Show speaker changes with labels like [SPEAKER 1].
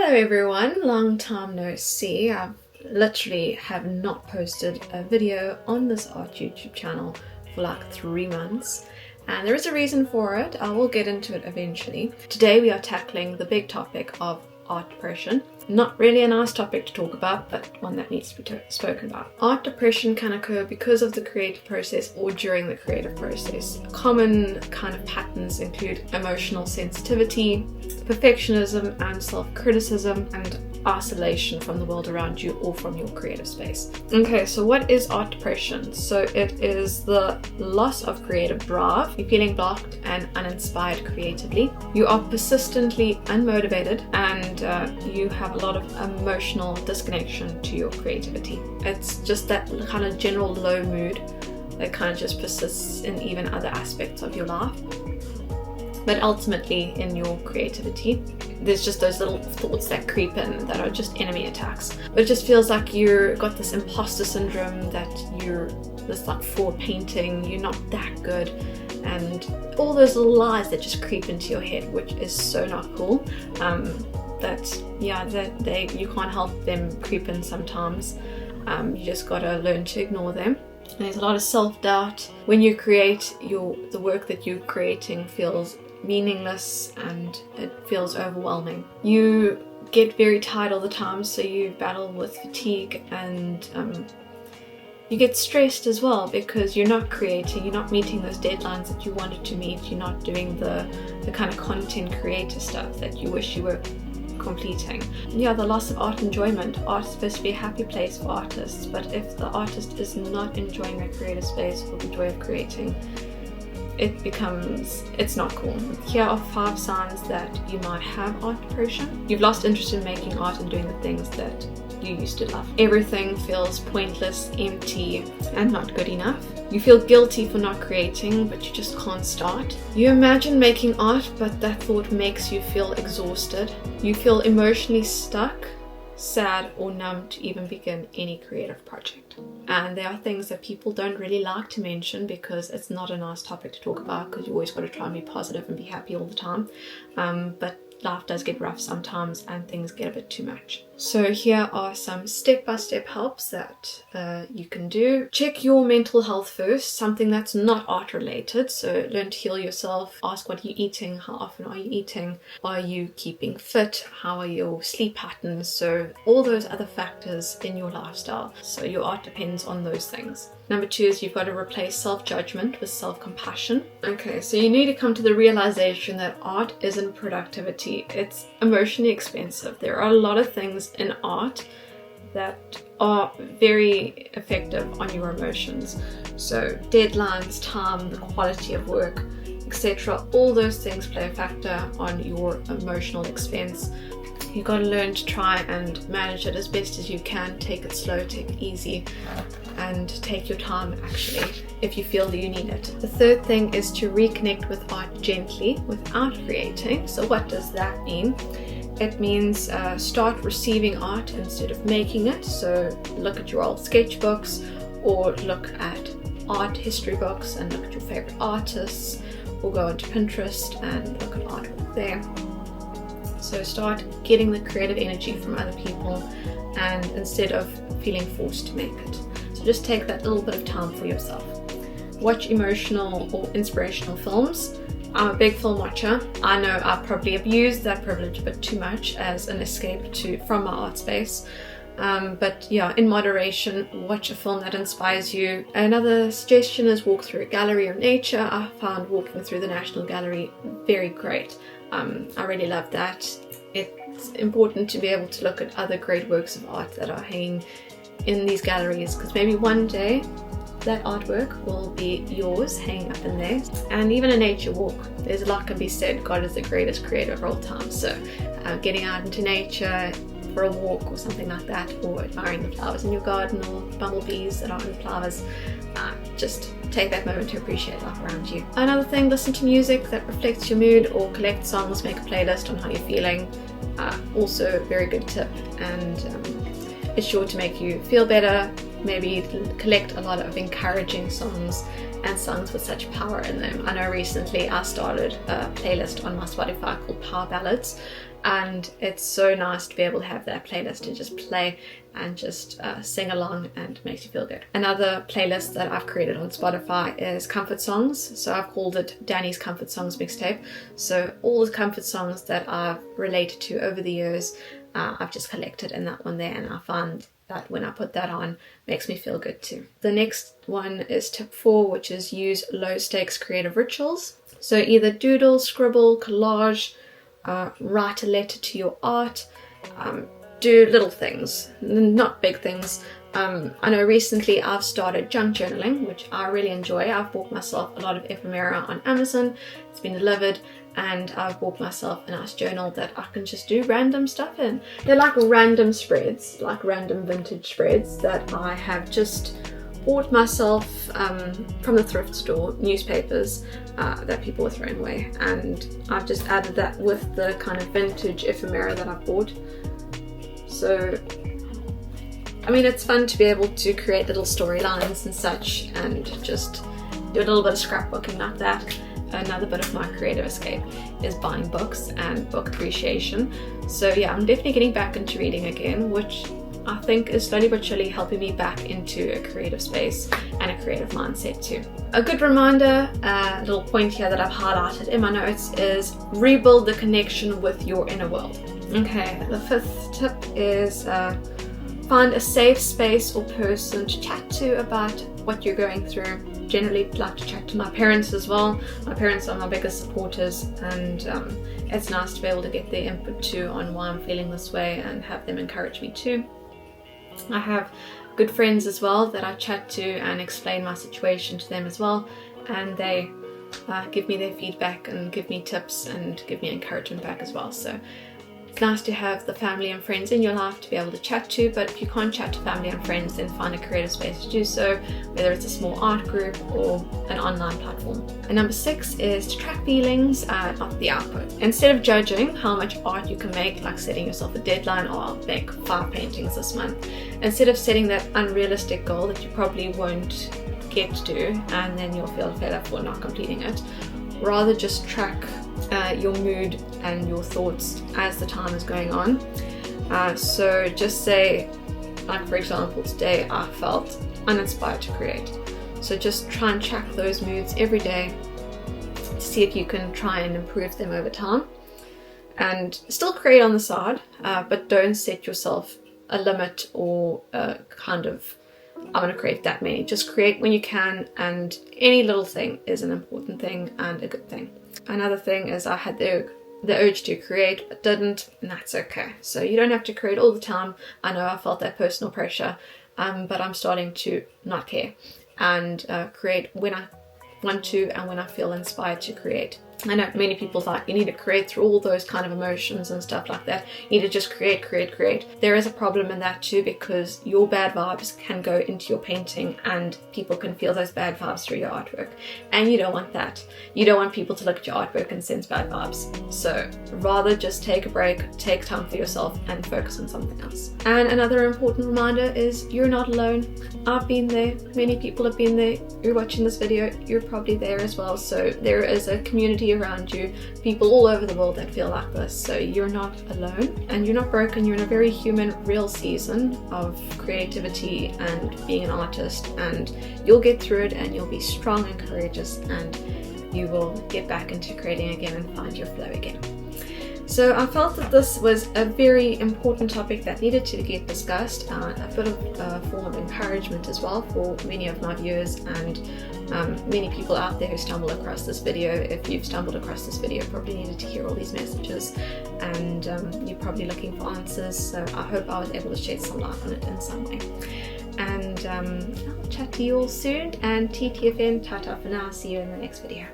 [SPEAKER 1] Hello everyone, long time no see. I literally have not posted a video on this art YouTube channel for like 3 months, and there is a reason for it. I will get into it eventually. Today we are tackling the big topic of art depression. Not really a nice topic to talk about, but one that needs to be spoken about. Art depression can occur because of the creative process or during the creative process. Common kind of patterns include emotional sensitivity, perfectionism and self-criticism, and isolation from the world around you or from your creative space. Okay, so what is art depression? So it is the loss of creative drive. You're feeling blocked and uninspired creatively. You are persistently unmotivated, and you have a lot of emotional disconnection to your creativity. It's just that kind of general low mood that kind of just persists in even other aspects of your life. But ultimately in your creativity, there's just those little thoughts that creep in that are just enemy attacks. But it just feels like you've got this imposter syndrome, that you're this like fraud painting, you're not that good, and all those little lies that just creep into your head, which is so not cool. You can't help them creep in sometimes. You just gotta learn to ignore them. And there's a lot of self-doubt. When you create, the work that you're creating feels meaningless and it feels overwhelming. You get very tired all the time, so you battle with fatigue, and you get stressed as well because you're not creating, you're not meeting those deadlines that you wanted to meet, you're not doing the kind of content creator stuff that you wish you were completing. Yeah, the loss of art enjoyment. Art is supposed to be a happy place for artists, but if the artist is not enjoying their creative space or the joy of creating, it's not cool. Here are 5 signs that you might have art depression. You've lost interest in making art and doing the things that you used to love. Everything feels pointless, empty, and not good enough. You feel guilty for not creating, but you just can't start. You imagine making art, but that thought makes you feel exhausted. You feel emotionally stuck, sad, or numb to even begin any creative project. And there are things that people don't really like to mention because it's not a nice topic to talk about, because you always got to try and be positive and be happy all the time. But life does get rough sometimes and things get a bit too much. So here are some step-by-step helps that you can do. Check your mental health first, something that's not art related. So learn to heal yourself. Ask, what are you eating? How often are you eating? Are you keeping fit? How are your sleep patterns? So all those other factors in your lifestyle. So your art depends on those things. Number 2 is you've got to replace self-judgment with self-compassion. Okay, so you need to come to the realization that art isn't productivity. It's emotionally expensive. There are a lot of things in art that are very effective on your emotions. So deadlines, time, the quality of work, etc. All those things play a factor on your emotional expense. You've got to learn to try and manage it as best as you can. Take it slow, take it easy, and take your time actually if you feel that you need it. The 3rd thing is to reconnect with art gently without creating. So what does that mean? It means start receiving art instead of making it. So look at your old sketchbooks or look at art history books and look at your favorite artists, or go into Pinterest and look at artwork there. So start getting the creative energy from other people, and instead of feeling forced to make it. So just take that little bit of time for yourself. Watch emotional or inspirational films. I'm a big film watcher. I know I probably abused that privilege a bit too much as an escape from my art space. But yeah, in moderation, watch a film that inspires you. Another suggestion is walk through a gallery of nature. I found walking through the National Gallery very great. I really love that. It's important to be able to look at other great works of art that are hanging in these galleries, because maybe one day that artwork will be yours hanging up in there. And even a nature walk, there's a lot can be said. God is the greatest creator of all time. So getting out into nature for a walk or something like that, or admiring the flowers in your garden or bumblebees that are in the flowers, just take that moment to appreciate life around you. Another thing, listen to music that reflects your mood, or collect songs, make a playlist on how you're feeling. Also a very good tip, and it's sure to make you feel better. Maybe collect a lot of encouraging songs and songs with such power in them. I know recently I started a playlist on my Spotify called Power Ballads, and it's so nice to be able to have that playlist to just play and just sing along, and makes you feel good. Another playlist that I've created on Spotify is comfort songs, so I've called it Danny's Comfort Songs Mixtape. So all the comfort songs that I've related to over the years, I've just collected in that one there, and I find that when I put that on, makes me feel good too. The next one is tip 4, which is use low stakes creative rituals. So either doodle, scribble, collage, write a letter to your art, do little things, not big things. I know recently I've started junk journaling, which I really enjoy. I've bought myself a lot of ephemera on Amazon, it's been delivered, and I've bought myself a nice journal that I can just do random stuff in. They're like random spreads, like random vintage spreads that I have just bought myself from the thrift store, newspapers that people were throwing away, and I've just added that with the kind of vintage ephemera that I've bought. So I mean, it's fun to be able to create little storylines and such, and just do a little bit of scrapbooking like that. Another bit of my creative escape is buying books and book appreciation. So yeah, I'm definitely getting back into reading again, which I think is slowly but surely helping me back into a creative space and a creative mindset too. A good reminder, a little point here that I've highlighted in my notes, is rebuild the connection with your inner world. Okay, the 5th tip is find a safe space or person to chat to about what you're going through. Generally like to chat to my parents as well. My parents are my biggest supporters, and it's nice to be able to get their input too on why I'm feeling this way and have them encourage me too. I have good friends as well that I chat to and explain my situation to them as well, and they give me their feedback and give me tips and give me encouragement back as well. So it's nice to have the family and friends in your life to be able to chat to, but if you can't chat to family and friends, then find a creative space to do so, whether it's a small art group or an online platform. And number 6 is to track feelings, not the output. Instead of judging how much art you can make, like setting yourself a deadline, or I'll make 5 paintings this month, instead of setting that unrealistic goal that you probably won't get to do and then you'll feel fed up for not completing it, rather just track your mood and your thoughts as the time is going on. So just say, like for example, today I felt uninspired to create. So just try and track those moods every day to see if you can try and improve them over time. And still create on the side, but don't set yourself a limit or a kind of, I'm going to create that many. Just create when you can, and any little thing is an important thing and a good thing. Another thing is I had the urge to create but didn't, and that's okay. So you don't have to create all the time. I know I felt that personal pressure, but I'm starting to not care and create when I want to and when I feel inspired to create. I know many people like, you need to create through all those kind of emotions and stuff like that. You need to just create. There is a problem in that too, because your bad vibes can go into your painting and people can feel those bad vibes through your artwork. And you don't want that. You don't want people to look at your artwork and sense bad vibes. So rather just take a break, take time for yourself and focus on something else. And another important reminder is you're not alone. I've been there. Many people have been there. You're watching this video, you're probably there as well. So there is a community around you, people all over the world that feel like this. So you're not alone and you're not broken. You're in a very human, real season of creativity and being an artist, and you'll get through it and you'll be strong and courageous, and you will get back into creating again and find your flow again. So I felt that this was a very important topic that needed to get discussed, a bit of a form of encouragement as well for many of my viewers and many people out there who stumble across this video. If you've stumbled across this video, you probably needed to hear all these messages, and you're probably looking for answers. So I hope I was able to shed some light on it in some way. And I'll chat to you all soon, and TTFN, ta-ta for now, see you in the next video.